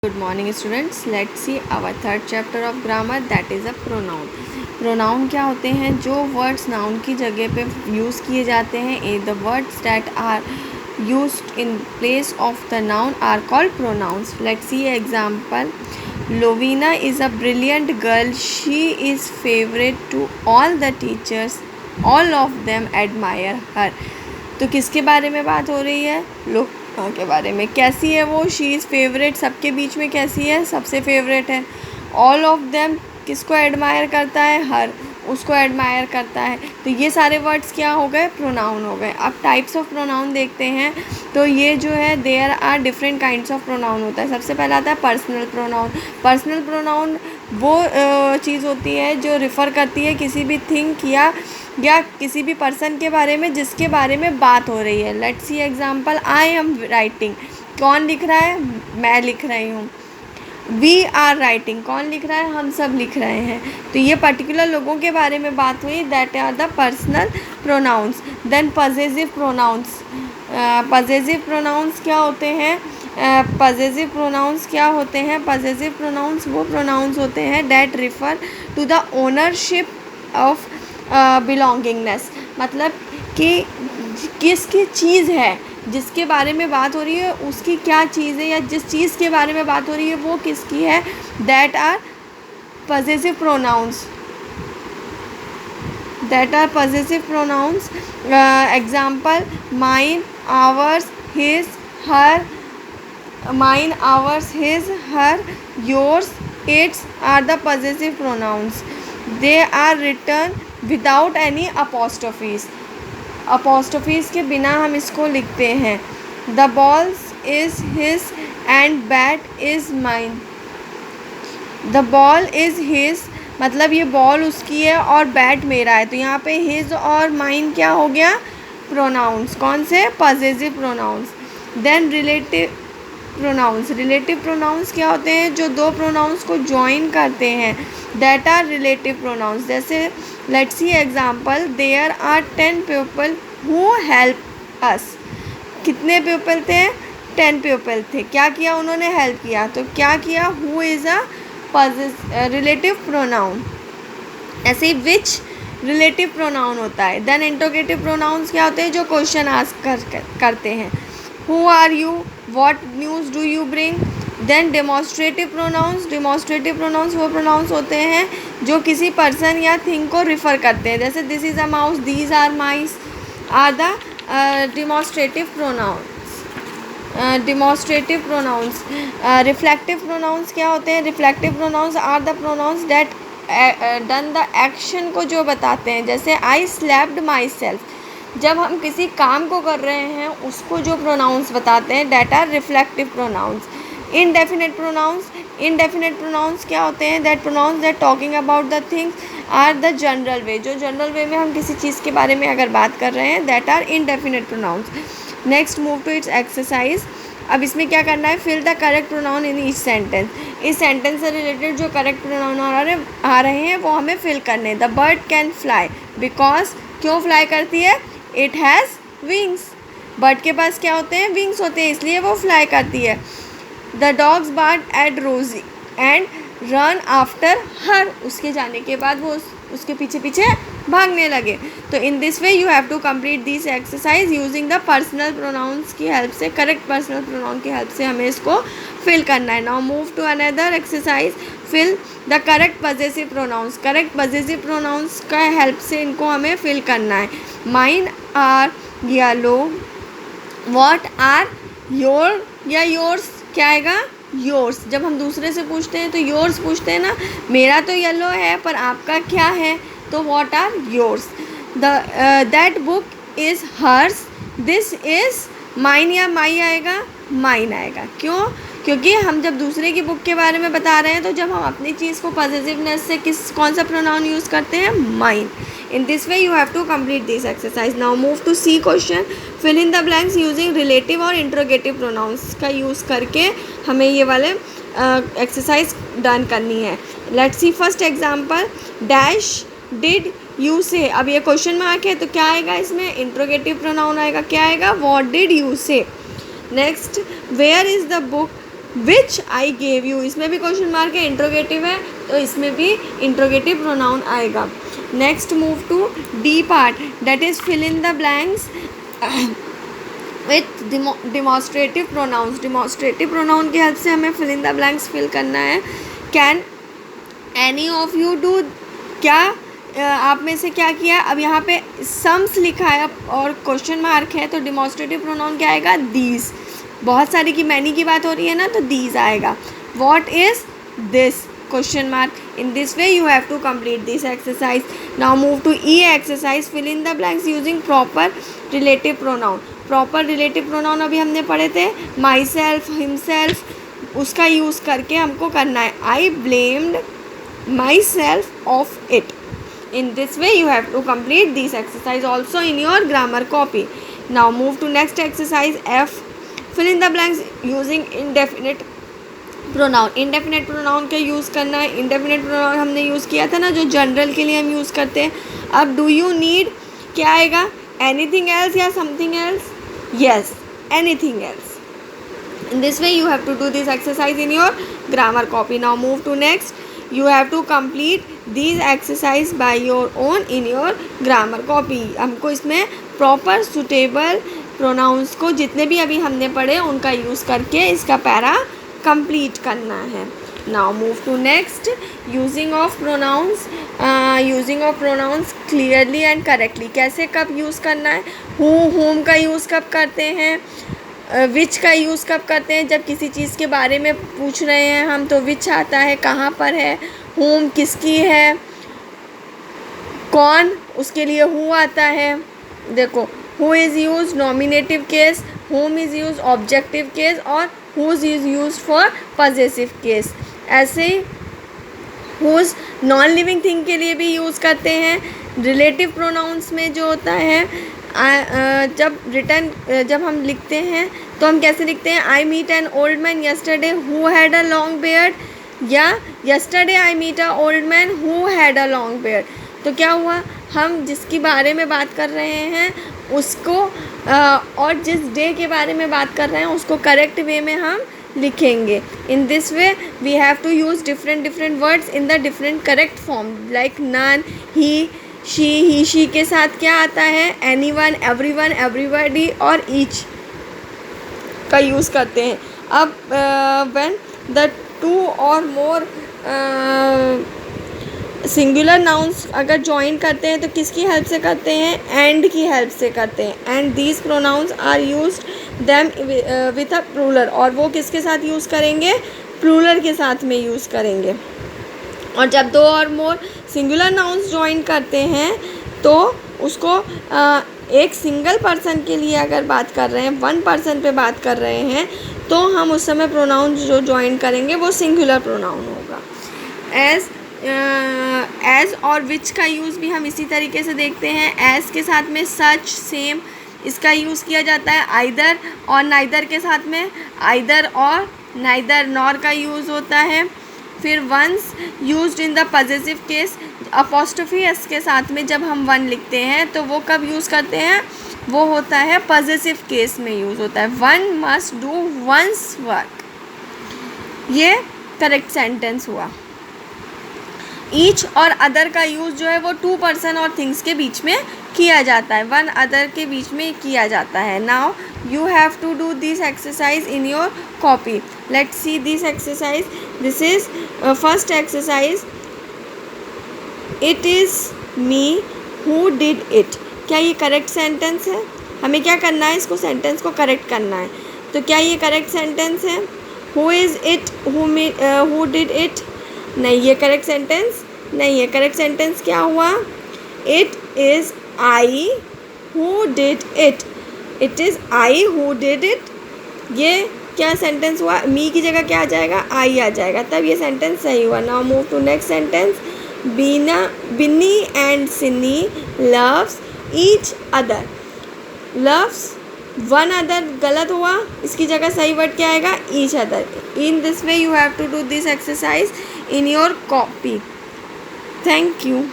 Good morning students. Let's see our third chapter of grammar, that is a pronoun. Pronoun क्या होते हैं? जो words noun की जगह पे यूज़ किए जाते हैं. The words that are used in place of the noun are called pronouns. Let's see example. Lovina is a brilliant girl. She is favorite to all the teachers. All of them admire her. तो किसके बारे में बात हो रही है? के बारे में. कैसी है वो? She is favourite. सबके बीच में कैसी है? सबसे फेवरेट है. ऑल ऑफ देम किसको एडमायर करता है? हर. उसको एडमायर करता है. तो ये सारे वर्ड्स क्या हो गए? प्रोनाउन हो गए. अब टाइप्स ऑफ प्रोनाउन देखते हैं. तो ये जो है there are different kinds of pronoun होता है. सबसे पहला आता है पर्सनल प्रोनाउन. पर्सनल प्रोनाउन वो चीज़ होती है जो रिफ़र करती है किसी भी थिंग या किसी भी पर्सन के बारे में जिसके बारे में बात हो रही है. Let's see example. I am writing. कौन लिख रहा है? मैं लिख रही हूँ. We are writing. कौन लिख रहा है? हम सब लिख रहे हैं. तो ये पर्टिकुलर लोगों के बारे में बात हुई. That are the personal pronouns. Then possessive pronouns. Possessive pronouns क्या होते हैं? पजेसिव प्रोनाउंस क्या होते हैं? पजेसिव प्रोनाउंस वो प्रोनाउंस होते हैं that refer to the ownership of belongingness. मतलब कि किसकी चीज़ है जिसके बारे में बात हो रही है, उसकी क्या चीज़ है या जिस चीज़ के बारे में बात हो रही है वो किसकी है. That are possessive pronouns. Example. Mine, ours, his, her. Mine, ours, his, her, yours, its are the possessive pronouns. They are written without any apostrophes. Apostrophes के बिना हम इसको लिखते हैं. The ball is his and bat is mine. The ball is his मतलब ये ball उसकी है और बैट मेरा है. तो यहाँ पे his और mine क्या हो गया? प्रोनाउंस. कौन से? Possessive pronouns. Then relative pronouns क्या होते हैं? जो दो प्रोनाउंस को ज्वाइन करते हैं. That are relative pronouns. जैसे let's see example. There are 10 people who help us. कितने पीपल थे? 10 पीपल थे. क्या किया उन्होंने? हेल्प किया. तो क्या किया? Who is a relative pronoun. ऐसे ही विच रिलेटिव प्रोनाउन होता है. देन इंट्रोगेटिव प्रोनाउंस क्या होते हैं? जो क्वेश्चन आस्क करते हैं. Who are you? What news do you bring? Then demonstrative pronouns वो pronouns होते हैं जो किसी पर्सन या थिंग को रिफ़र करते हैं. जैसे this is a mouse, these are mice are the demonstrative pronouns. Reflective pronouns क्या होते हैं? Reflective pronouns are the pronouns that done the action को जो बताते हैं. जैसे I slapped myself. जब हम किसी काम को कर रहे हैं उसको जो प्रोनाउंस बताते हैं that are reflective pronouns. Indefinite pronouns क्या होते हैं? That pronouns that talking about the things are the general way. जो जनरल वे में हम किसी चीज़ के बारे में अगर बात कर रहे हैं that are indefinite pronouns. Next move to its exercise. अब इसमें क्या करना है? Fill the correct pronoun in each sentence. इस सेंटेंस से रिलेटेड जो करेक्ट प्रोनाउन आ रहे हैं वो हमें फिल करने. The bird can fly because. क्यों फ्लाई करती है? It has wings. बर्ड के पास क्या होते हैं? विंग्स होते हैं, इसलिए वो फ्लाई करती है. द डॉग्स बार्क एट रोजी एंड रन आफ्टर हर. उसके जाने के बाद वो उसके पीछे पीछे भागने लगे. तो in this way you have to complete this exercise using the personal pronouns की हेल्प से. करेक्ट पर्सनल प्रोनाउन की हेल्प से हमें इसको फिल करना है. Now move to another exercise. Fill the correct possessive pronouns. Correct possessive pronouns का help से इनको हमें फिल करना है. Mine are yellow. What are your या योर्स क्या आएगा? योर्स. जब हम दूसरे से पूछते हैं तो योर्स पूछते हैं ना. मेरा तो येलो है पर आपका क्या है? तो what are yours. That book is hers. This is mine या माई आएगा? माइन आएगा. क्यों? क्योंकि हम जब दूसरे की बुक के बारे में बता रहे हैं तो जब हम अपनी चीज़ को पॉजिटिवनेस से कौन सा प्रोनाउन यूज़ करते हैं? Mine. In this way you have to complete this exercise. Now move to C question. Fill in the blanks using relative और interrogative pronouns का यूज़ करके हमें ये वाले एक्सरसाइज डन करनी है. Let's see first example. Dash did you say. अब ये क्वेश्चन मार्क है तो क्या आएगा इसमें? इंट्रोगेटिव प्रोनाउन आएगा. क्या आएगा? What did you say. Next. Where is the book which I gave you, इसमें भी क्वेश्चन मार्क है, इंट्रोगेटिव है तो इसमें भी इंट्रोगेटिव प्रोनाउन आएगा. Next move to D part, that is fill in the blanks with demonstrative pronouns. Demonstrative pronoun की help से हमें fill in the blanks fill करना है. Can any of you do, क्या आप में से क्या किया. अब यहाँ पे सम्स लिखा है और क्वेश्चन मार्क है तो डिमॉन्स्ट्रेटिव प्रोनाउन क्या आएगा, दीज. बहुत सारी की मैनी की बात हो रही है ना तो दीज आएगा. What is this, question mark. In this way you have to complete this exercise. Now move to E exercise, fill in the blanks using proper relative pronoun. Proper relative pronoun अभी हमने पढ़े थे, myself, himself, उसका use करके हमको करना है. I blamed myself of it. In this way you have to complete this exercise also in your grammar copy. Now move to next exercise F. Fill in the blanks using indefinite pronoun. indefinite pronoun का use करना है. indefinite pronoun हमने use किया था ना जो general के लिए हम यूज़ करते हैं. अब do you need क्या आएगा, anything else या something else. yes, anything else. In this way you have to do this exercise in your grammar copy. Now move to next. You have to complete these exercise by your own in your grammar copy. हमको इसमें proper suitable pronouns को जितने भी अभी हमने पढ़े उनका use करके इसका पैरा complete करना है. Now move to next. Using of pronouns, using of pronouns clearly and correctly. कैसे कब यूज़ करना है, who whom का यूज़ कब करते हैं, विच का यूज़ कब करते हैं, जब किसी चीज़ के बारे में पूछ रहे हैं हम तो विच आता है, कहाँ पर है, होम किसकी है, कौन उसके लिए हु आता है. देखो who is use nominative case, whom is use objective case और whose is use for possessive case. ऐसे ही हुज नॉन लिविंग थिंग के लिए भी यूज़ करते हैं. रिलेटिव प्रोनाउंस में जो होता है जब हम लिखते हैं तो हम कैसे लिखते हैं, I meet an old man yesterday who had a long beard, या yesterday I meet a old man who had a long beard. तो क्या हुआ, हम जिसके बारे में बात कर रहे हैं उसको और जिस डे के बारे में बात कर रहे हैं उसको करेक्ट वे में हम लिखेंगे. In this way we have to use different words in the different correct form. Like none, he, she के साथ क्या आता है, एनीवन, एवरीवन, एवरीबॉडी और ईच का यूज़ करते हैं. अब व्हेन द टू और मोर सिंगुलर नाउन्स अगर ज्वाइन करते हैं तो किसकी हेल्प से करते हैं, एंड की हेल्प से करते हैं. And these pronouns are used them with a plural, और वो किसके साथ यूज़ करेंगे, प्लूरल के साथ में यूज़ करेंगे. और जब दो और मोर सिंगुलर नाउन्स ज्वाइन करते हैं तो उसको एक सिंगल पर्सन के लिए अगर बात कर रहे हैं, वन पर्सन पे बात कर रहे हैं तो हम उस समय प्रोनाउन जो ज्वाइन करेंगे वो सिंगुलर प्रोनाउन होगा. एज और विच का यूज़ भी हम इसी तरीके से देखते हैं. एज के साथ में सच, सेम, इसका यूज़ किया जाता है. आइदर और नाइदर के साथ में आइदर और नाइदर, नॉर का यूज़ होता है. फिर once used in the possessive case, apostrophe S के साथ में जब हम वन लिखते हैं तो वो कब यूज़ करते हैं, वो होता है पॉजेसिव केस में यूज़ होता है. One must do one's work, ये करेक्ट सेंटेंस हुआ. ईच और अदर का यूज़ जो है वो टू पर्सन और थिंग्स के बीच में किया जाता है, वन अदर के बीच में किया जाता है. Now you have to do this exercise in your copy. Let's see this exercise. This is first exercise. It is me who did it. क्या ये करेक्ट सेंटेंस है, हमें क्या करना है, इसको सेंटेंस को करेक्ट करना है. तो क्या ये करेक्ट सेंटेंस है, who is it who did it, नहीं ये करेक्ट सेंटेंस नहीं है. करेक्ट सेंटेंस क्या हुआ, it is I who did it. It is I who did it. ये क्या सेंटेंस हुआ, मी की जगह क्या आ जाएगा, आई आ जाएगा, तब ये सेंटेंस सही हुआ. Now move to next sentence. Binni and Sinni loves each other. Loves one other गलत हुआ, इसकी जगह सही वर्ड क्या आएगा, each other. In this way you have to do this exercise in your copy. Thank you.